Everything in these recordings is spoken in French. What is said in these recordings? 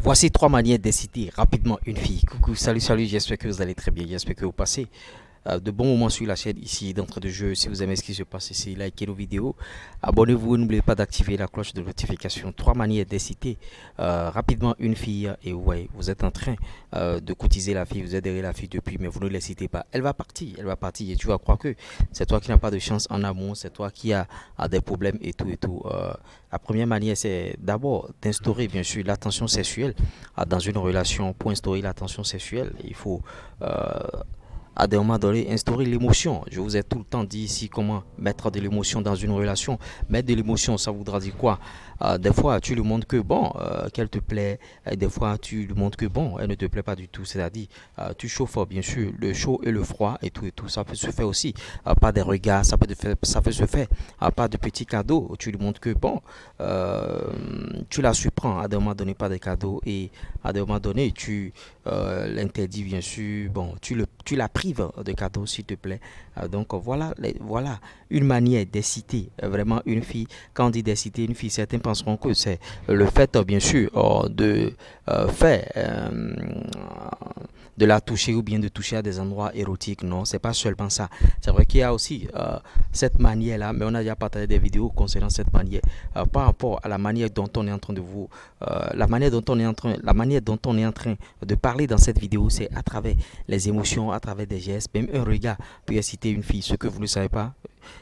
Voici trois manières d'inciter rapidement une fille. Coucou, salut, salut, j'espère que vous allez très bien, j'espère que vous passez de bons moments sur la chaîne ici d'entrée de jeu. Si vous aimez ce qui se passe ici, likez nos vidéos, abonnez-vous, n'oubliez pas d'activer la cloche de notification. Trois manières d'inciter rapidement une fille. Et ouais, vous êtes en train de courtiser la fille, vous êtes derrière la fille depuis, mais vous ne l'incitez pas. Elle va partir et tu vas croire que c'est toi qui n'as pas de chance en amour, c'est toi qui as des problèmes et tout et tout. La première manière, c'est d'abord d'instaurer bien sûr l'attention sexuelle dans une relation. Pour instaurer l'attention sexuelle, il faut euh, à des moments donnés instaurer l'émotion. Je vous ai tout le temps dit ici comment mettre de l'émotion dans une relation. Mettre de l'émotion, ça voudra dire quoi? Des fois, tu lui montres que bon, qu'elle te plaît. Et des fois, tu lui montres que bon, elle ne te plaît pas du tout. C'est-à-dire, tu chauffes bien sûr le chaud et le froid et tout et tout. Ça peut se faire aussi par des regards. Ça peut se faire par de petits cadeaux. Tu lui montres que bon, euh, tu la surprends à des moments donnés par des cadeaux et à des moments donnés, tu l'interdis bien sûr. Bon, tu la prives de cadeaux s'il te plaît. Donc voilà une manière d'inciter vraiment une fille. Quand on dit d'inciter une fille, certains penseront que c'est le fait bien sûr de faire de la toucher ou bien de toucher à des endroits érotiques. Non, c'est pas seulement ça. C'est vrai qu'il y a aussi cette manière-là, mais on a déjà partagé des vidéos concernant cette manière par rapport à la manière dont on est en train de vous, la manière dont on est en train de parler dans cette vidéo, c'est à travers les émotions, à travers des gestes, même un regard peut inciter une fille. Ce que vous ne savez pas,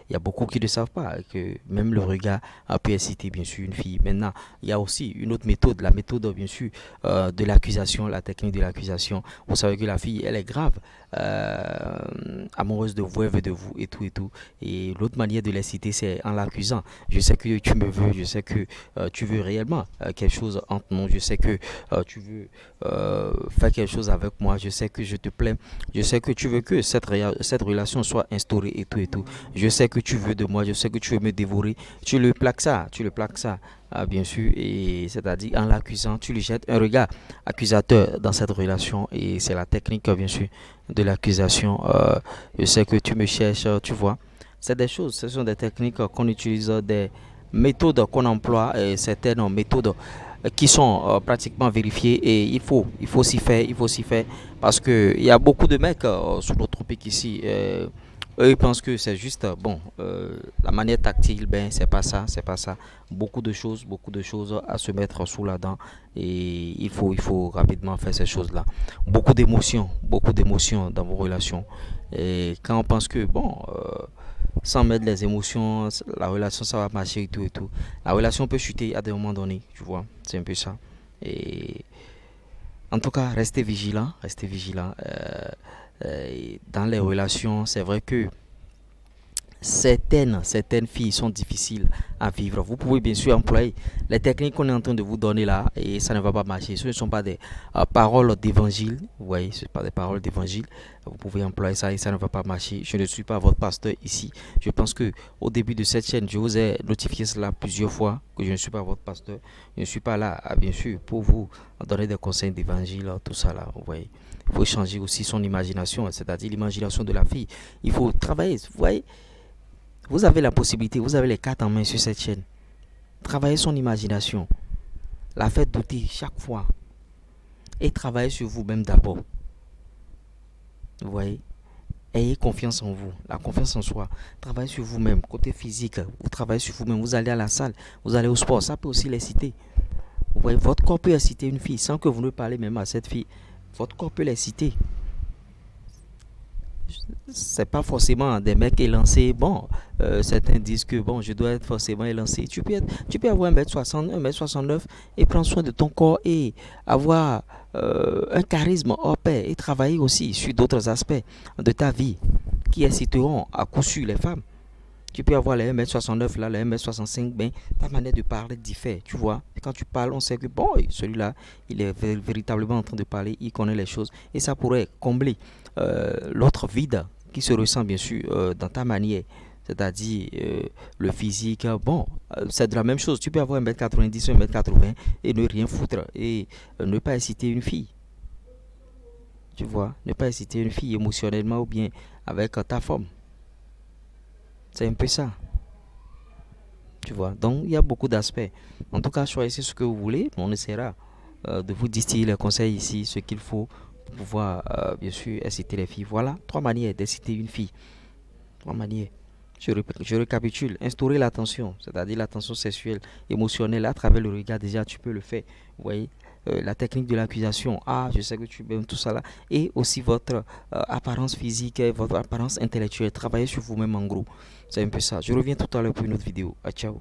il y a beaucoup qui ne savent pas que même le regard peut inciter bien sûr une fille. Maintenant, il y a aussi une autre méthode, la méthode bien sûr de l'accusation, la technique de l'accusation. Vous savez que la fille, elle est grave, amoureuse de vous, elle veut de vous et tout et tout. Et l'autre manière de l'inciter, c'est en l'accusant. Je sais que tu me veux, je sais que tu veux réellement quelque chose entre nous, je sais que tu veux faire quelque chose avec moi, je sais que je te plais, je sais que tu veux que cette relation soit instaurée et tout et tout. Je sais que tu veux de moi, je sais que tu veux me dévorer. Tu le plaques ça, bien sûr, et c'est-à-dire en l'accusant, tu lui jettes un regard accusateur dans cette relation et c'est la technique, bien sûr, de l'accusation. Je sais que tu me cherches, tu vois. C'est des choses, ce sont des techniques qu'on utilise, des méthodes qu'on emploie, et certaines méthodes qui sont pratiquement vérifiées et il faut s'y faire, il faut s'y faire parce que il y a beaucoup de mecs sur notre tropique ici. Eux, ils pensent que c'est juste, bon, la manière tactile, ben, c'est pas ça, c'est pas ça. Beaucoup de choses à se mettre sous la dent et il faut rapidement faire ces choses-là. Beaucoup d'émotions dans vos relations. Et quand on pense que, bon, sans mettre les émotions, la relation, ça va marcher et tout et tout. La relation peut chuter à des moments donnés, tu vois, c'est un peu ça. Et en tout cas, restez vigilants, restez vigilants. Dans les relations, c'est vrai que certaines filles sont difficiles à vivre. Vous pouvez bien sûr employer les techniques qu'on est en train de vous donner là et ça ne va pas marcher. Ce ne sont pas des paroles d'évangile. Vous voyez, ce ne sont pas des paroles d'évangile. Vous pouvez employer ça et ça ne va pas marcher. Je ne suis pas votre pasteur ici. Je pense que au début de cette chaîne, je vous ai notifié cela plusieurs fois que je ne suis pas votre pasteur. Je ne suis pas là, bien sûr, pour vous donner des conseils d'évangile, tout ça là. Vous voyez. Il faut changer aussi son imagination, c'est-à-dire l'imagination de la fille. Il faut travailler. Vous voyez, vous avez la possibilité, vous avez les cartes en main sur cette chaîne. Travaillez son imagination, la faites douter chaque fois et travaillez sur vous-même d'abord. Vous voyez, ayez confiance en vous, la confiance en soi. Travaillez sur vous-même, côté physique, vous travaillez sur vous-même. Vous allez à la salle, vous allez au sport, ça peut aussi les citer. Vous voyez, votre corps peut inciter une fille sans que vous ne parlez même à cette fille. Votre corps peut les citer. C'est pas forcément des mecs élancés. Bon, certains disent que bon, je dois être forcément élancé. Tu peux avoir 1m60, 1m69 et prendre soin de ton corps et avoir un charisme hors pair et travailler aussi sur d'autres aspects de ta vie qui inciteront à coup sûr les femmes. Tu peux avoir les 1m69 là, les 1m65, ben, ta manière de parler diffère, tu vois. Quand tu parles, on sait que bon, celui-là, il est véritablement en train de parler, il connaît les choses. Et ça pourrait combler l'autre vide qui se ressent bien sûr dans ta manière. C'est-à-dire le physique, bon, c'est de la même chose. Tu peux avoir 1m90, 1m80 et ne rien foutre et ne pas inciter une fille. Tu vois, ne pas inciter une fille émotionnellement ou bien avec ta femme. C'est un peu ça. Tu vois, donc il y a beaucoup d'aspects. En tout cas, choisissez ce que vous voulez, on essaiera de vous distiller les conseils ici, ce qu'il faut pour pouvoir, bien sûr, inciter les filles. Voilà 3 manières d'inciter une fille. 3 manières. Je récapitule. Instaurer l'attention, c'est-à-dire l'attention sexuelle, émotionnelle à travers le regard. Déjà, tu peux le faire. Vous voyez, la technique de l'accusation. Ah, je sais que tu aimes tout ça là. Et aussi votre apparence physique et votre apparence intellectuelle. Travaillez sur vous-même en gros. C'est un peu ça. Je reviens tout à l'heure pour une autre vidéo. Ah, ciao.